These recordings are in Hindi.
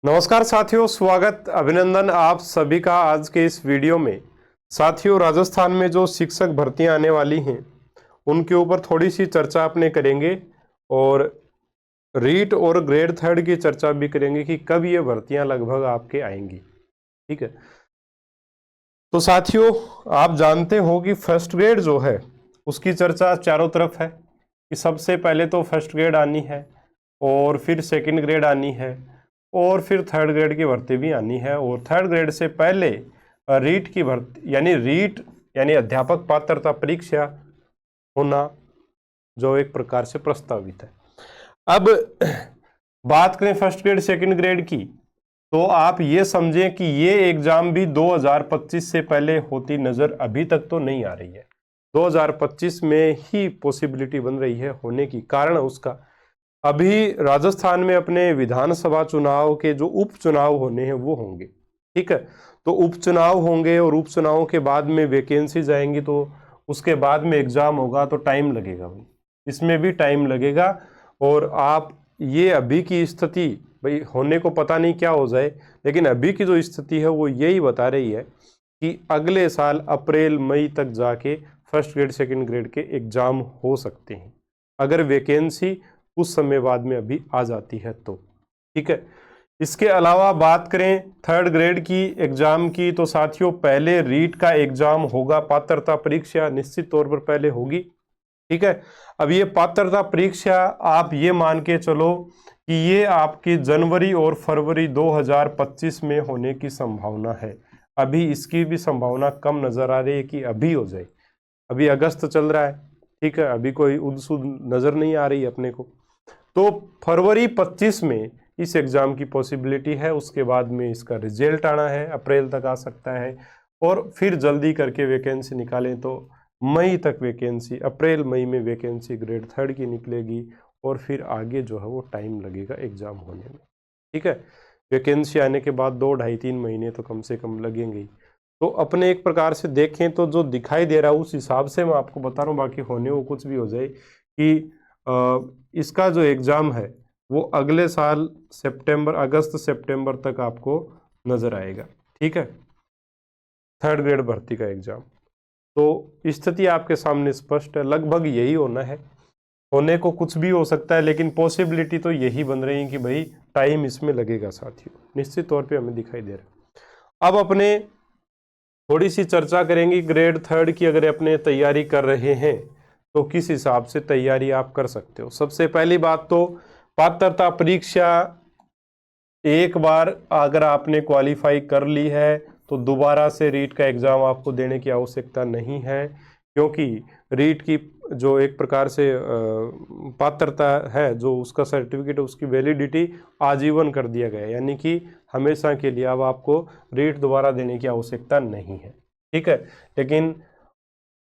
नमस्कार साथियों, स्वागत अभिनंदन आप सभी का आज के इस वीडियो में। साथियों, राजस्थान में जो शिक्षक भर्तियां आने वाली हैं उनके ऊपर थोड़ी सी चर्चा अपने करेंगे और रीट और ग्रेड थर्ड की चर्चा भी करेंगे कि कब ये भर्तियां लगभग आपके आएंगी। ठीक है, तो साथियों आप जानते हो कि फर्स्ट ग्रेड जो है उसकी चर्चा चारों तरफ है कि सबसे पहले तो फर्स्ट ग्रेड आनी है और फिर सेकंड ग्रेड आनी है और फिर थर्ड ग्रेड की भर्ती भी आनी है। और थर्ड ग्रेड से पहले रीट की भर्ती यानी अध्यापक पात्रता परीक्षा होना जो एक प्रकार से प्रस्तावित है। अब बात करें फर्स्ट ग्रेड सेकंड ग्रेड की, तो आप ये समझें कि ये एग्जाम भी 2025 से पहले होती नजर अभी तक तो नहीं आ रही है। 2025 में ही पॉसिबिलिटी बन रही है होने की। कारण उसका अभी राजस्थान में अपने विधानसभा चुनाव के जो उपचुनाव होने हैं वो होंगे। ठीक है, तो उपचुनाव होंगे और उपचुनावों के बाद में वैकेंसी जाएंगी, तो उसके बाद में एग्जाम होगा तो टाइम लगेगा भाई, इसमें भी टाइम लगेगा। और आप ये अभी की स्थिति भाई होने को पता नहीं क्या हो जाए, लेकिन अभी की जो स्थिति है वो यही बता रही है कि अगले साल अप्रैल मई तक जाके फर्स्ट ग्रेड सेकंड ग्रेड के एग्जाम हो सकते हैं, अगर वैकेंसी कुछ समय बाद में अभी आ जाती है तो। ठीक है, इसके अलावा बात करें थर्ड ग्रेड की एग्जाम की, तो साथियों पहले रीट का एग्जाम होगा, पात्रता परीक्षा निश्चित तौर पर पहले होगी। ठीक है, अब ये पात्रता परीक्षा आप ये मान के चलो कि ये आपकी जनवरी और फरवरी 2025 में होने की संभावना है। अभी इसकी भी संभावना कम नजर आ रही है कि अभी हो जाए। अभी अगस्त चल रहा है, ठीक है, अभी कोई उद नजर नहीं आ रही अपने को। तो फरवरी 25 में इस एग्जाम की पॉसिबिलिटी है। उसके बाद में इसका रिजल्ट आना है, अप्रैल तक आ सकता है। और फिर जल्दी करके वैकेंसी निकालें तो मई तक वैकेंसी, अप्रैल मई में वैकेंसी ग्रेड थर्ड की निकलेगी और फिर आगे जो है वो टाइम लगेगा एग्जाम होने में। ठीक है, वैकेंसी आने के बाद 2-2.5-3 महीने तो कम से कम लगेंगे ही। तो अपने एक प्रकार से देखें तो जो दिखाई दे रहा है उस हिसाब से मैं आपको बता रहा हूँ, बाकी होने को कुछ भी हो जाए कि इसका जो एग्ज़ाम है वो अगले साल अगस्त सितंबर तक आपको नज़र आएगा। ठीक है, थर्ड ग्रेड भर्ती का एग्ज़ाम। तो स्थिति आपके सामने स्पष्ट है, लगभग यही होना है। होने को कुछ भी हो सकता है, लेकिन पॉसिबिलिटी तो यही बन रही है कि भाई टाइम इसमें लगेगा साथियों, निश्चित तौर पे हमें दिखाई दे रहा है। अब अपने थोड़ी सी चर्चा करेंगे ग्रेड थर्ड की। अगर अपने तैयारी कर रहे हैं तो किस हिसाब से तैयारी आप कर सकते हो। सबसे पहली बात तो पात्रता परीक्षा एक बार अगर आपने क्वालिफाई कर ली है तो दोबारा से रीट का एग्ज़ाम आपको देने की आवश्यकता नहीं है, क्योंकि रीट की जो एक प्रकार से पात्रता है, जो उसका सर्टिफिकेट है, उसकी वैलिडिटी आजीवन कर दिया गया है, यानी कि हमेशा के लिए अब आपको रीट दोबारा देने की आवश्यकता नहीं है। ठीक है, लेकिन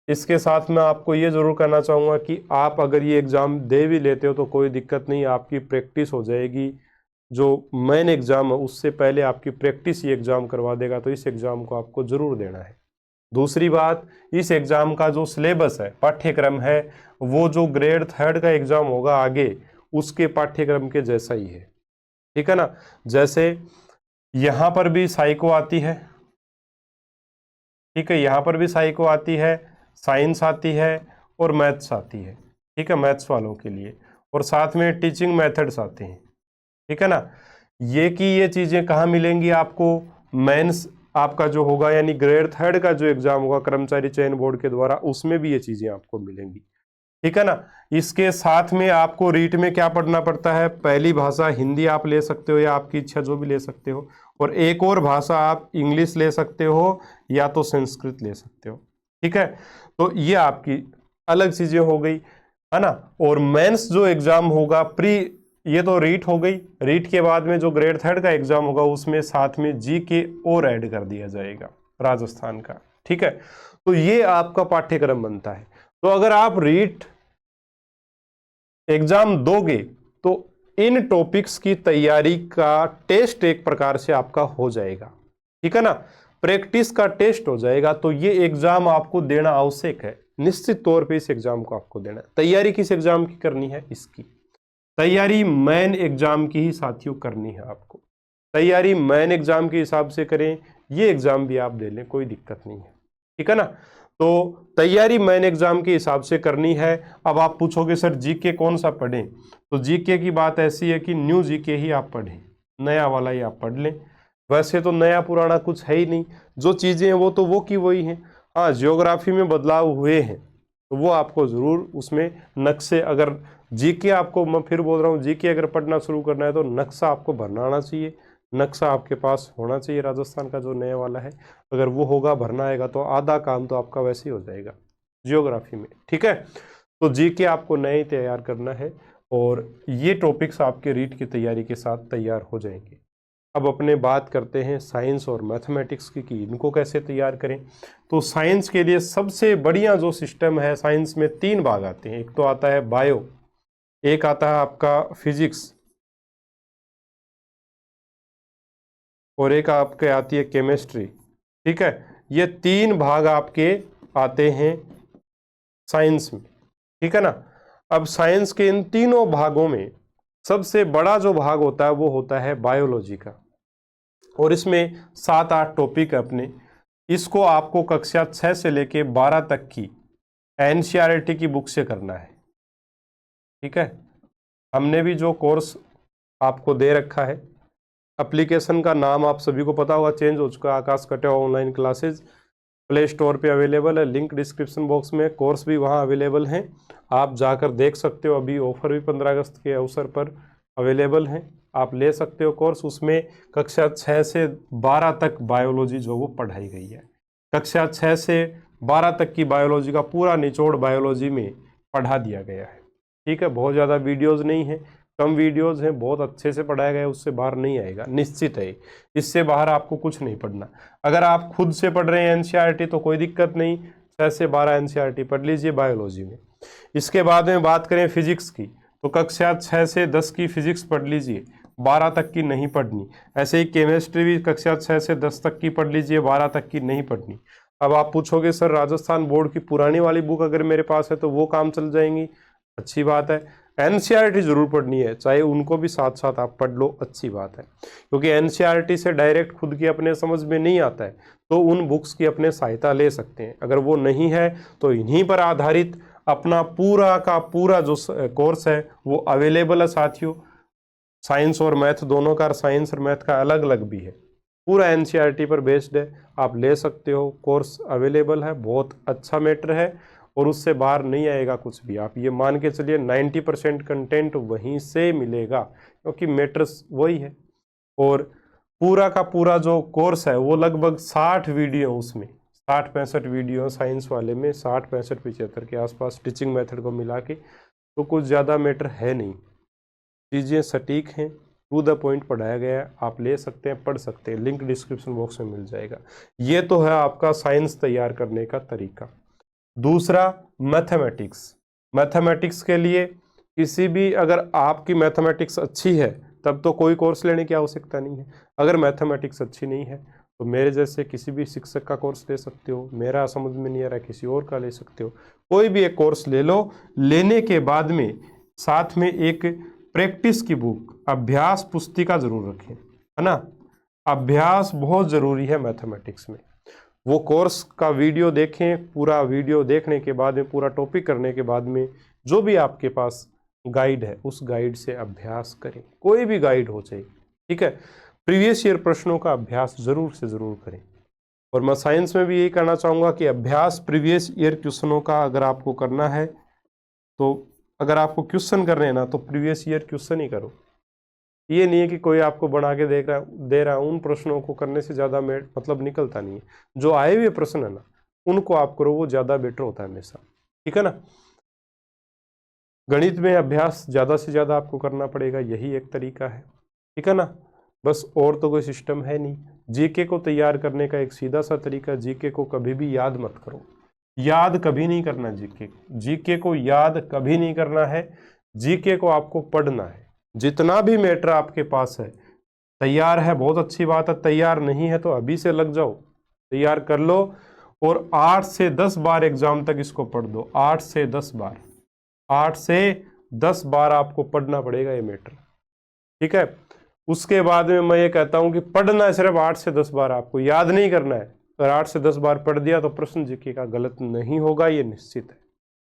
इसके साथ मैं आपको ये ज़रूर कहना चाहूँगा कि आप अगर ये एग्ज़ाम दे भी लेते हो तो कोई दिक्कत नहीं, आपकी प्रैक्टिस हो जाएगी। जो मेन एग्ज़ाम है उससे पहले आपकी प्रैक्टिस ये एग्ज़ाम करवा देगा, तो इस एग्ज़ाम को आपको ज़रूर देना है। दूसरी बात, इस एग्ज़ाम का जो सिलेबस है, पाठ्यक्रम है, वो जो ग्रेड थर्ड का एग्ज़ाम होगा आगे उसके पाठ्यक्रम के जैसा ही है। ठीक है ना, जैसे यहाँ पर भी साइको आती है, ठीक है, यहाँ पर भी साइको आती है, साइंस आती है और मैथ्स आती है। ठीक है, मैथ्स वालों के लिए, और साथ में टीचिंग मेथड्स आते हैं। ठीक है ना, ये चीज़ें कहाँ मिलेंगी आपको, मेंस आपका जो होगा यानी ग्रेड थर्ड का जो एग्जाम होगा कर्मचारी चयन बोर्ड के द्वारा, उसमें भी ये चीज़ें आपको मिलेंगी। ठीक है ना, इसके साथ में आपको रीट में क्या पढ़ना पड़ता है, पहली भाषा हिंदी आप ले सकते हो या आपकी इच्छा जो भी ले सकते हो, और एक और भाषा आप इंग्लिश ले सकते हो या तो संस्कृत ले सकते हो। ठीक है, तो ये आपकी अलग चीज़ें हो गई, है ना। और मेंस जो एग्जाम होगा ये तो रीट हो गई। रीट के बाद में जो ग्रेड थर्ड का एग्जाम होगा उसमें साथ में जीके और ऐड कर दिया जाएगा राजस्थान का। ठीक है, तो ये आपका पाठ्यक्रम बनता है। तो अगर आप रीट एग्जाम दोगे तो इन टॉपिक्स की तैयारी का टेस्ट एक प्रकार से आपका हो जाएगा। ठीक है ना, प्रैक्टिस का टेस्ट हो जाएगा। तो ये एग्जाम आपको देना आवश्यक है, निश्चित तौर पे इस एग्जाम को आपको देना है। तैयारी किस एग्जाम की करनी है, इसकी तैयारी मेन एग्जाम की ही साथियों करनी है आपको। तैयारी मेन एग्जाम के हिसाब से करें, ये एग्जाम भी आप दे लें, कोई दिक्कत नहीं है, ठीक है ना। तो तैयारी मेन एग्जाम के हिसाब से करनी है। अब आप पूछोगे सर जीके कौन सा पढ़ें, तो जीके की बात ऐसी है कि न्यू जीके ही आप पढ़ें, नया वाला ही आप पढ़ लें। वैसे तो नया पुराना कुछ है ही नहीं, जो चीजें हैं वो तो वो की वही हैं। हाँ, जियोग्राफी में बदलाव हुए हैं तो वो आपको जरूर उसमें नक्शे, अगर जीके आपको, मैं फिर बोल रहा हूँ, जीके अगर पढ़ना शुरू करना है तो नक्शा आपको भरना आना चाहिए, नक्शा आपके पास होना चाहिए राजस्थान का जो नया वाला है। अगर वो होगा, भरना आएगा, तो आधा काम तो आपका वैसे ही हो जाएगा जियोग्राफी में, ठीक है। तो जीके आपको नए ही तैयार करना है और ये टॉपिक्स आपके रीट की तैयारी के साथ तैयार हो जाएंगे। अब अपने बात करते हैं साइंस और मैथमेटिक्स की कि इनको कैसे तैयार करें। तो साइंस के लिए सबसे बढ़िया जो सिस्टम है, साइंस में 3 भाग आते हैं। एक तो आता है बायो, एक आता है आपका फिजिक्स, और एक आपके आती है केमिस्ट्री, ठीक है। ये 3 भाग आपके आते हैं साइंस में, ठीक है ना। अब साइंस के इन तीनों भागों में सबसे बड़ा जो भाग होता है वो होता है बायोलॉजी का, और इसमें 7-8 टॉपिक है अपने। इसको आपको कक्षा 6 से लेके 12 तक की एनसीईआरटी की बुक से करना है, ठीक है। हमने भी जो कोर्स आपको दे रखा है, एप्लीकेशन का नाम आप सभी को पता होगा, चेंज हो चुका है, Akash Kateva online classes, play store पे अवेलेबल है, लिंक डिस्क्रिप्शन बॉक्स में, कोर्स भी वहाँ अवेलेबल हैं, आप जाकर देख सकते हो। अभी ऑफर भी 15 अगस्त के अवसर पर अवेलेबल हैं, आप ले सकते हो कोर्स। उसमें कक्षा 6 से 12 तक बायोलॉजी जो वो पढ़ाई गई है, कक्षा 6 से 12 तक की बायोलॉजी का पूरा निचोड़ बायोलॉजी में पढ़ा दिया गया है, ठीक है। बहुत ज़्यादा वीडियोज़ नहीं है, कम वीडियोज़ हैं, बहुत अच्छे से पढ़ाया गया है, उससे बाहर नहीं आएगा, निश्चित है। इससे बाहर आपको कुछ नहीं पढ़ना। अगर आप खुद से पढ़ रहे हैं एनसीईआरटी तो कोई दिक्कत नहीं, 6 से 12 एनसीईआरटी पढ़ लीजिए बायोलॉजी में। इसके बाद में बात करें फिजिक्स की, तो कक्षा 6 से 10 की फिजिक्स पढ़ लीजिए, 12 तक की नहीं पढ़नी। ऐसे ही केमिस्ट्री भी कक्षा 6 से 10 तक की पढ़ लीजिए, 12 तक की नहीं पढ़नी। अब आप पूछोगे सर राजस्थान बोर्ड की पुरानी वाली बुक अगर मेरे पास है तो वो काम चल जाएंगी, अच्छी बात है। एनसीईआरटी जरूर पढ़नी है, चाहे उनको भी साथ साथ आप पढ़ लो, अच्छी बात है, क्योंकि एनसीईआरटी से डायरेक्ट खुद की अपने समझ में नहीं आता है तो उन बुक्स की अपने सहायता ले सकते हैं। अगर वो नहीं है तो इन्हीं पर आधारित अपना पूरा का पूरा जो कोर्स है वो अवेलेबल है साथियों। साइंस और मैथ दोनों का, साइंस और मैथ का अलग अलग भी है, पूरा एनसीईआरटी पर बेस्ड है, आप ले सकते हो, कोर्स अवेलेबल है, बहुत अच्छा मैटर है और उससे बाहर नहीं आएगा कुछ भी। आप ये मान के चलिए 90% कंटेंट वहीं से मिलेगा, क्योंकि मैटर्स वही है। और पूरा का पूरा जो कोर्स है वो लगभग 60 वीडियो, उसमें 60-65 वीडियो साइंस वाले में, 60-65-75 के आसपास टीचिंग मेथड को मिला के, तो कुछ ज़्यादा मैटर है नहीं, चीज़ें सटीक हैं, टू द पॉइंट पढ़ाया गया है, आप ले सकते हैं, पढ़ सकते हैं, लिंक डिस्क्रिप्शन बॉक्स में मिल जाएगा। ये तो है आपका साइंस तैयार करने का तरीका। दूसरा मैथमेटिक्स, मैथमेटिक्स के लिए किसी भी, अगर आपकी मैथमेटिक्स अच्छी है तब तो कोई कोर्स लेने की आवश्यकता नहीं है। अगर मैथमेटिक्स अच्छी नहीं है तो मेरे जैसे किसी भी शिक्षक का कोर्स ले सकते हो, मेरा समझ में नहीं आ रहा किसी और का ले सकते हो, कोई भी एक कोर्स ले लो। लेने के बाद में साथ में एक प्रैक्टिस की बुक, अभ्यास पुस्तिका जरूर रखें, है ना। अभ्यास बहुत ज़रूरी है मैथमेटिक्स में। वो कोर्स का वीडियो देखें, पूरा वीडियो देखने के बाद में, पूरा टॉपिक करने के बाद में, जो भी आपके पास गाइड है उस गाइड से अभ्यास करें, कोई भी गाइड हो चाहिए, ठीक है। प्रीवियस ईयर प्रश्नों का अभ्यास जरूर से जरूर करें। और मैं साइंस में भी यही कहना चाहूँगा कि अभ्यास प्रीवियस ईयर क्वेश्चनों का अगर आपको करना है तो, अगर आपको क्वेश्चन करने हैं ना तो प्रीवियस ईयर क्वेश्चन ही करो। ये नहीं है कि कोई आपको बना के दे रहा उन प्रश्नों को करने से ज़्यादा मतलब निकलता नहीं है। जो आए हुए प्रश्न है ना उनको आप करो, वो ज़्यादा बेटर होता है हमेशा, ठीक है ना। गणित में अभ्यास ज़्यादा से ज़्यादा आपको करना पड़ेगा, यही एक तरीका है, ठीक है ना। बस और तो कोई सिस्टम है नहीं। जीके को तैयार करने का एक सीधा सा तरीका, जीके को कभी भी याद मत करो, याद कभी नहीं करना जीके को याद कभी नहीं करना है। जीके को आपको पढ़ना है। जितना भी मैटर आपके पास है, तैयार है बहुत अच्छी बात है, तैयार नहीं है तो अभी से लग जाओ, तैयार कर लो और 8 से 10 बार एग्जाम तक इसको पढ़ दो। 8 से 10 बार, 8 से 10 बार आपको पढ़ना पड़ेगा ये मैटर, ठीक है। उसके बाद में मैं ये कहता हूं कि पढ़ना है सिर्फ 8 से 10 बार, आपको याद नहीं करना है। अगर 8 से 10 बार पढ़ दिया तो प्रश्न जीके का गलत नहीं होगा, ये निश्चित है।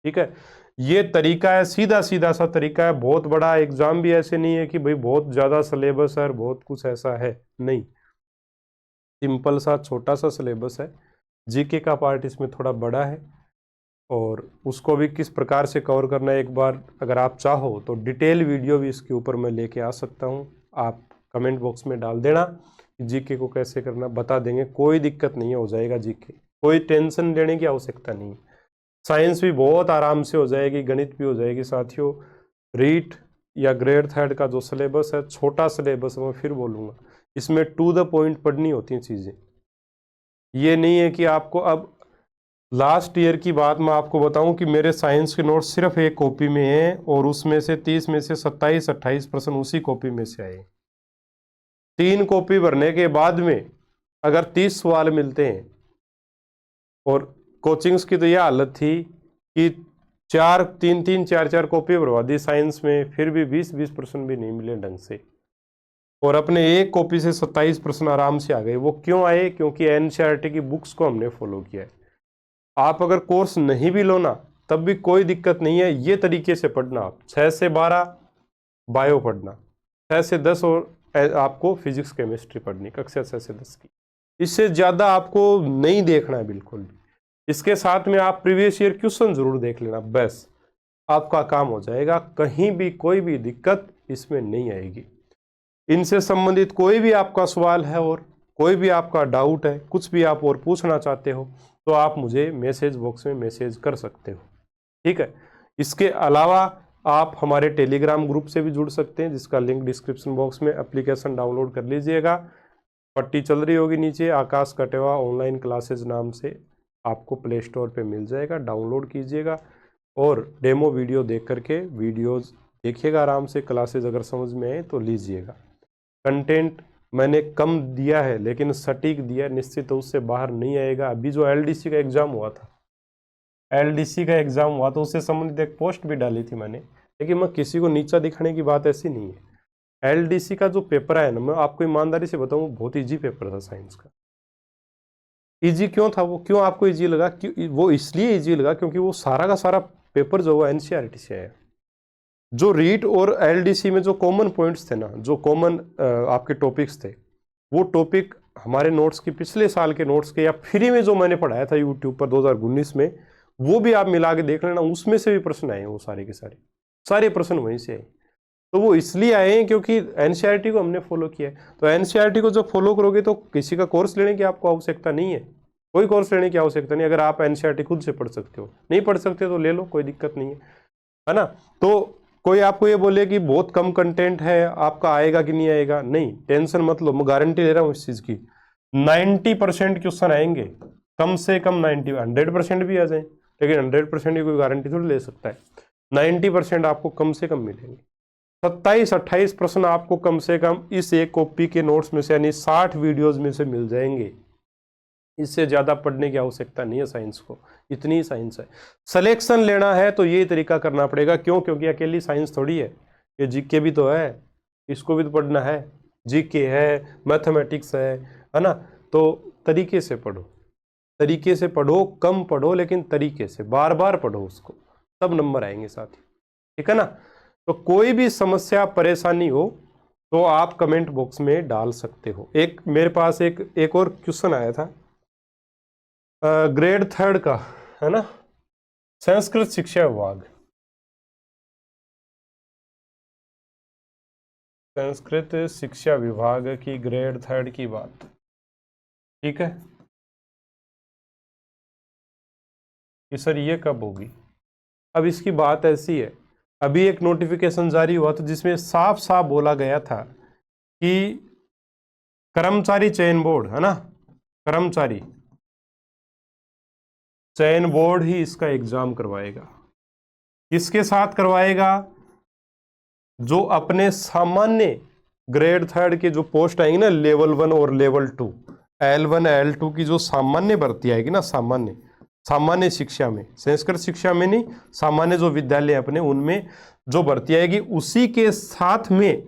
ठीक है, ये तरीका है, सीधा सीधा सा तरीका है। बहुत बड़ा एग्जाम भी ऐसे नहीं है कि भाई बहुत ज्यादा सिलेबस है, बहुत कुछ ऐसा है, नहीं, सिंपल सा छोटा सा सिलेबस है। जीके का पार्ट इसमें थोड़ा बड़ा है, और उसको भी किस प्रकार से कवर करना है, एक बार अगर आप चाहो तो डिटेल वीडियो भी इसके ऊपर मैं लेके आ सकता हूँ। आप कमेंट बॉक्स में डाल देना कि जीके को कैसे करना, बता देंगे, कोई दिक्कत नहीं है, हो जाएगा जीके, कोई टेंशन लेने की आवश्यकता नहीं है। साइंस भी बहुत आराम से हो जाएगी, गणित भी हो जाएगी साथियों। रीट या ग्रेड थर्ड का जो सिलेबस है, छोटा सिलेबस, मैं फिर बोलूँगा, इसमें टू द पॉइंट पढ़नी होती हैं चीज़ें। ये नहीं है कि आपको, अब लास्ट ईयर की बात मैं आपको बताऊं कि मेरे साइंस के नोट्स सिर्फ एक कॉपी में हैं, और उसमें से 30 में से 27-28% उसी कॉपी में से आए। 3 कॉपी भरने के बाद में अगर 30 सवाल मिलते हैं, और कोचिंग्स की तो यह हालत थी कि 4 कॉपी भरवा दी साइंस में, फिर भी 20% भी नहीं मिले ढंग से, और अपने एक कॉपी से 27% आराम से आ गए। वो क्यों आए? क्योंकि एनसीईआरटी की बुक्स को हमने फॉलो किया है। आप अगर कोर्स नहीं भी लो ना, तब भी कोई दिक्कत नहीं है, ये तरीके से पढ़ना। आप 6 से 12 बायो पढ़ना, 6 से 10 और आपको फिजिक्स केमिस्ट्री पढ़नी, कक्षा 6 से 10 की। इससे ज़्यादा आपको नहीं देखना है बिल्कुल भी। इसके साथ में आप प्रीवियस ईयर क्वेश्चन जरूर देख लेना, बस आपका काम हो जाएगा। कहीं भी कोई भी दिक्कत इसमें नहीं आएगी। इनसे संबंधित कोई भी आपका सवाल है, और कोई भी आपका डाउट है, कुछ भी आप और पूछना चाहते हो, तो आप मुझे मैसेज बॉक्स में मैसेज कर सकते हो। ठीक है, इसके अलावा आप हमारे टेलीग्राम ग्रुप से भी जुड़ सकते हैं, जिसका लिंक डिस्क्रिप्शन बॉक्स में। एप्लीकेशन डाउनलोड कर लीजिएगा, पट्टी चल रही होगी नीचे, आकाश कटेवा ऑनलाइन क्लासेज नाम से आपको प्ले स्टोर पे मिल जाएगा, डाउनलोड कीजिएगा और डेमो वीडियो देख करके वीडियोस देखिएगा आराम से। क्लासेज अगर समझ में आए तो लीजिएगा। कंटेंट मैंने कम दिया है लेकिन सटीक दिया, निश्चित तो उससे बाहर नहीं आएगा। अभी जो एलडीसी का एग्जाम हुआ था, तो उससे संबंधित एक पोस्ट भी डाली थी मैंने, लेकिन मैं किसी को नीचा दिखाने की बात ऐसी नहीं है। एलडीसी का जो पेपर है ना, मैं आपको ईमानदारी से बताऊं, बहुत इजी पेपर था साइंस का। इजी क्यों था वो, क्यों आपको इजी लगा? वो इसलिए इजी लगा क्योंकि वो सारा का सारा पेपर जो है एनसीईआरटी से आया। जो रीट और एलडीसी में जो कॉमन पॉइंट्स थे ना, जो कॉमन आपके टॉपिक्स थे, वो टॉपिक हमारे नोट्स की, पिछले साल के नोट्स के, या फ्री में जो मैंने पढ़ाया था यूट्यूब पर 2019 में, वो भी आप मिला के देख लेना, उसमें से भी प्रश्न आए हैं। वो सारे के सारे प्रश्न वहीं से आए। तो वो इसलिए आए हैं क्योंकि एनसीईआरटी को हमने फॉलो किया है। तो एनसीईआरटी को जब फॉलो करोगे तो किसी का कोर्स लेने की आपको आवश्यकता नहीं है, कोई कोर्स लेने की आवश्यकता नहीं। अगर आप एनसीईआरटी खुद से पढ़ सकते हो, नहीं पढ़ सकते तो ले लो, कोई दिक्कत नहीं है ना। तो कोई आपको ये बोले कि बहुत कम कंटेंट है, आपका आएगा कि नहीं आएगा, नहीं, टेंशन मत लो, मैं गारंटी दे रहा हूँ इस चीज की। 90% क्वेश्चन आएंगे, कम से कम 90, 100% भी आ जाए, लेकिन 100% की कोई गारंटी थोड़ी ले सकता है। 90% आपको कम से कम मिलेंगे। 27-28 प्रश्न आपको कम से कम इस एक कॉपी के नोट्स में से, यानी 60 वीडियोज में से मिल जाएंगे। इससे ज्यादा पढ़ने की आवश्यकता नहीं है साइंस को, इतनी ही साइंस है। सिलेक्शन लेना है तो ये तरीका करना पड़ेगा। क्यों? क्योंकि अकेली साइंस थोड़ी है, ये जीके भी तो है, इसको भी तो पढ़ना है। जीके है, मैथमेटिक्स है ना। तो तरीके से पढ़ो, तरीके से पढ़ो, कम पढ़ो लेकिन तरीके से, बार बार पढ़ो उसको, तब नंबर आएंगे साथी। ठीक है ना। तो कोई भी समस्या परेशानी हो तो आप कमेंट बॉक्स में डाल सकते हो। एक मेरे पास एक और क्वेश्चन आया था ग्रेड 3 का, है ना, संस्कृत शिक्षा विभाग, संस्कृत शिक्षा विभाग की ग्रेड 3 की बात। ठीक है कि सर ये कब होगी? अब इसकी बात ऐसी है, अभी एक नोटिफिकेशन जारी हुआ था जिसमें साफ साफ बोला गया था कि कर्मचारी चयन बोर्ड, है ना, कर्मचारी चयन बोर्ड ही इसका एग्जाम करवाएगा। किसके साथ करवाएगा? जो अपने सामान्य ग्रेड 3 के जो पोस्ट आएंगे ना, लेवल 1 और लेवल 2, L1 L2 की जो सामान्य भर्ती आएगी ना, सामान्य शिक्षा में, संस्कृत शिक्षा में नहीं, सामान्य जो विद्यालय अपने, उनमें जो भर्ती आएगी, उसी के साथ में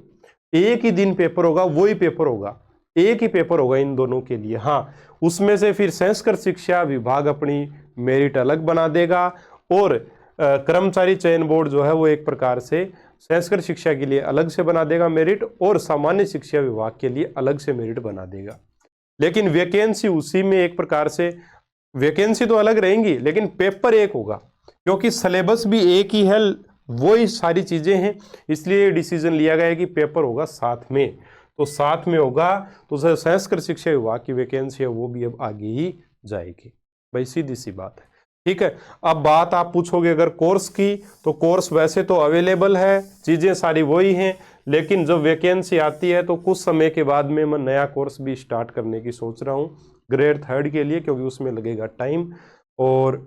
एक ही दिन पेपर होगा, वही पेपर होगा, एक ही पेपर होगा इन दोनों के लिए। हाँ, उसमें से फिर संस्कृत शिक्षा विभाग अपनी मेरिट अलग बना देगा और कर्मचारी चयन बोर्ड जो है वो एक प्रकार से संस्कृत शिक्षा के लिए अलग से बना देगा मेरिट और सामान्य शिक्षा विभाग के लिए अलग से मेरिट बना देगा। लेकिन वैकेंसी उसी में एक प्रकार से, वैकेंसी तो अलग रहेंगी लेकिन पेपर एक होगा, क्योंकि सिलेबस भी एक ही है, वही सारी चीजें हैं, इसलिए डिसीजन लिया गया है कि पेपर होगा साथ में। तो साथ में होगा तो संस्कृत शिक्षा विभाग की वैकेंसी है वो भी अब आगे ही जाएगी। भाई सीधी सी बात है, ठीक है। अब बात आप पूछोगे अगर कोर्स की, तो कोर्स वैसे तो अवेलेबल है, चीजें सारी वही हैं, लेकिन जब वैकेंसी आती है तो कुछ समय के बाद में मैं नया कोर्स भी स्टार्ट करने की सोच रहा हूँ ग्रेड 3 के लिए, क्योंकि उसमें लगेगा टाइम। और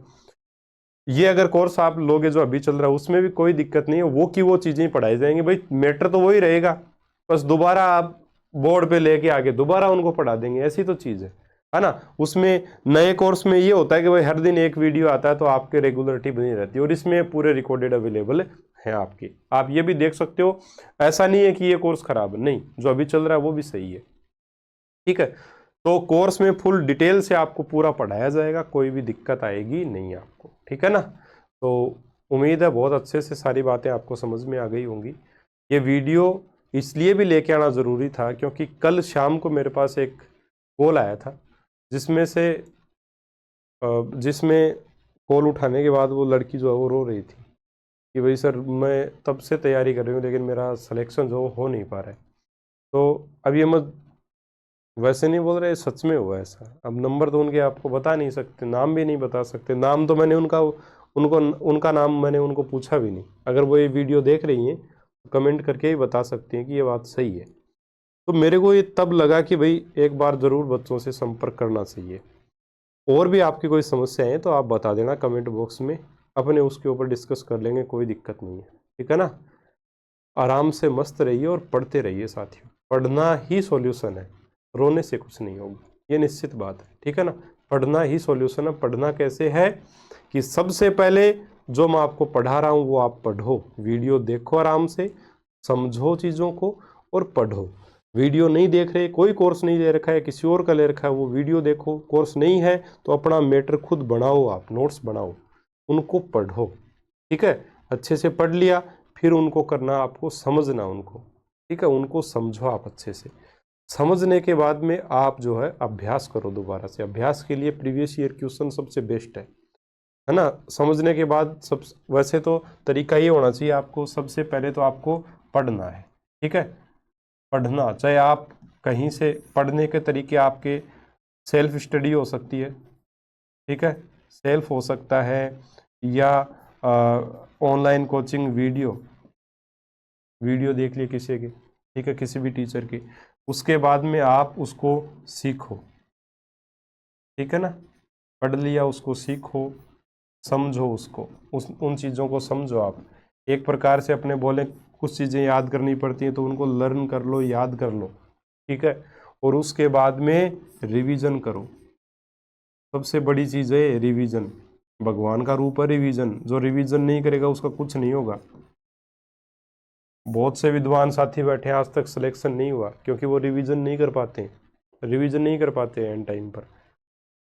ये अगर कोर्स आप लोगे जो अभी चल रहा है उसमें भी कोई दिक्कत नहीं है, वो की वो चीजें पढ़ाई जाएंगी, भाई मैटर तो वही रहेगा, बस दोबारा आप बोर्ड पे लेके आके दोबारा उनको पढ़ा देंगे, ऐसी तो चीज है ना। उसमें नए कोर्स में ये होता है कि भाई हर दिन एक वीडियो आता है तो आपके रेगुलरिटी बनी रहती है, और इसमें पूरे रिकॉर्डेड अवेलेबल है आपके, आप ये भी देख सकते हो। ऐसा नहीं है कि ये कोर्स खराब है, नहीं, जो अभी चल रहा है वो भी सही है, ठीक है। तो कोर्स में फुल डिटेल से आपको पूरा पढ़ाया जाएगा, कोई भी दिक्कत आएगी नहीं आपको, ठीक है ना। तो उम्मीद है बहुत अच्छे से सारी बातें आपको समझ में आ गई होंगी। ये वीडियो इसलिए भी लेके आना ज़रूरी था क्योंकि कल शाम को मेरे पास एक कॉल आया था, जिसमें कॉल उठाने के बाद वो लड़की जो है वो रो रही थी कि भाई सर मैं तब से तैयारी कर रही हूँ लेकिन मेरा सिलेक्शन जो हो नहीं पा रहा है। तो अब ये मैं वैसे नहीं बोल रहे, सच में हुआ ऐसा। अब नंबर तो उनके आपको बता नहीं सकते, नाम भी नहीं बता सकते, नाम तो मैंने उनका नाम मैंने उनको पूछा भी नहीं। अगर वो ये वीडियो देख रही हैं तो कमेंट करके ही बता सकती हैं कि ये बात सही है। तो मेरे को ये तब लगा कि भाई एक बार ज़रूर बच्चों से संपर्क करना चाहिए। और भी आपकी कोई समस्या है तो आप बता देना कमेंट बॉक्स में, अपने उसके ऊपर डिस्कस कर लेंगे, कोई दिक्कत नहीं है, ठीक है ना। आराम से मस्त रहिए और पढ़ते रहिए साथियों, पढ़ना ही सॉल्यूशन है, रोने से कुछ नहीं होगा, ये निश्चित बात है, ठीक है ना। पढ़ना ही सॉल्यूशन है। पढ़ना कैसे है कि सबसे पहले जो मैं आपको पढ़ा रहा हूँ वो आप पढ़ो, वीडियो देखो, आराम से समझो चीज़ों को और पढ़ो। वीडियो नहीं देख रहे, कोई कोर्स नहीं ले रखा है, किसी और का ले रखा है, वो वीडियो देखो। कोर्स नहीं है तो अपना मैटर खुद बनाओ, आप नोट्स बनाओ, उनको पढ़ो, ठीक है। अच्छे से पढ़ लिया, फिर उनको करना आपको समझना उनको, ठीक है, उनको समझो आप अच्छे से। समझने के बाद में आप जो है अभ्यास करो दोबारा से। अभ्यास के लिए प्रीवियस ईयर क्वेश्चन सबसे बेस्ट है ना। समझने के बाद सब वैसे तो तरीका ये होना चाहिए आपको, सबसे पहले तो आपको पढ़ना है, ठीक है। पढ़ना, चाहे आप कहीं से पढ़ने के तरीके आपके सेल्फ स्टडी हो सकती है, ठीक है, सेल्फ हो सकता है, या ऑनलाइन कोचिंग वीडियो देख लिए किसी के, ठीक है, किसी भी टीचर की, उसके बाद में आप उसको सीखो, ठीक है ना। पढ़ लिया उसको सीखो, समझो उसको, उन चीज़ों को समझो आप। एक प्रकार से अपने बोले कुछ चीज़ें याद करनी पड़ती हैं तो उनको लर्न कर लो, याद कर लो, ठीक है। और उसके बाद में रिवीजन करो। सबसे बड़ी चीज़ है रिवीजन, भगवान का रूप है रिवीजन, जो रिवीजन नहीं करेगा उसका कुछ नहीं होगा। बहुत से विद्वान साथी बैठे हैं, आज तक सिलेक्शन नहीं हुआ क्योंकि वो रिवीजन नहीं कर पाते हैं, रिवीजन नहीं कर पाते हैं, एंड टाइम पर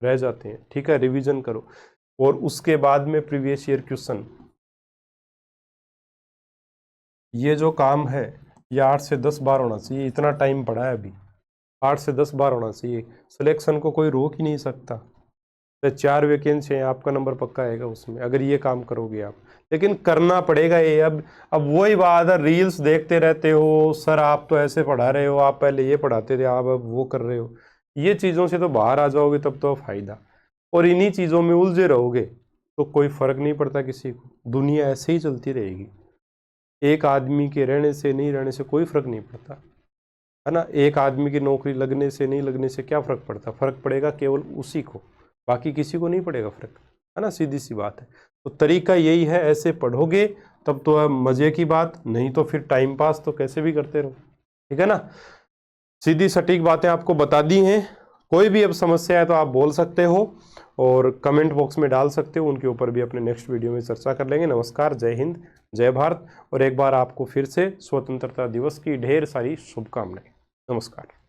रह जाते हैं, ठीक है। रिवीजन करो और उसके बाद में प्रीवियस ईयर क्वेश्चन, ये जो काम है ये 8 से 10 बार होना चाहिए, इतना टाइम पड़ा है अभी, 8 से 10 बार होना चाहिए। सिलेक्शन को कोई रोक ही नहीं सकता। तो 4 वैकेंसी हैं, आपका नंबर पक्का आएगा उसमें अगर ये काम करोगे आप, लेकिन करना पड़ेगा ये। अब वही बात है, रील्स देखते रहते हो, सर आप तो ऐसे पढ़ा रहे हो, आप पहले ये पढ़ाते थे, आप अब वो कर रहे हो, ये चीज़ों से तो बाहर आ जाओगे तब तो फायदा। और इन्हीं चीज़ों में उलझे रहोगे तो कोई फर्क नहीं पड़ता किसी को, दुनिया ऐसे ही चलती रहेगी। एक आदमी के रहने से नहीं रहने से कोई फर्क नहीं पड़ता, है ना। एक आदमी की नौकरी लगने से नहीं लगने से क्या फर्क पड़ता, फर्क पड़ेगा केवल उसी को, बाकी किसी को नहीं पड़ेगा फर्क, है ना। सीधी सी बात है। तो तरीका यही है, ऐसे पढ़ोगे तब तो है मजे की बात, नहीं तो फिर टाइम पास तो कैसे भी करते रहो, ठीक है ना। सीधी सटीक बातें आपको बता दी हैं। कोई भी अब समस्या है तो आप बोल सकते हो, और कमेंट बॉक्स में डाल सकते हो, उनके ऊपर भी अपने नेक्स्ट वीडियो में चर्चा कर लेंगे। नमस्कार, जय हिंद, जय भारत, और एक बार आपको फिर से स्वतंत्रता दिवस की ढेर सारी शुभकामनाएं। नमस्कार।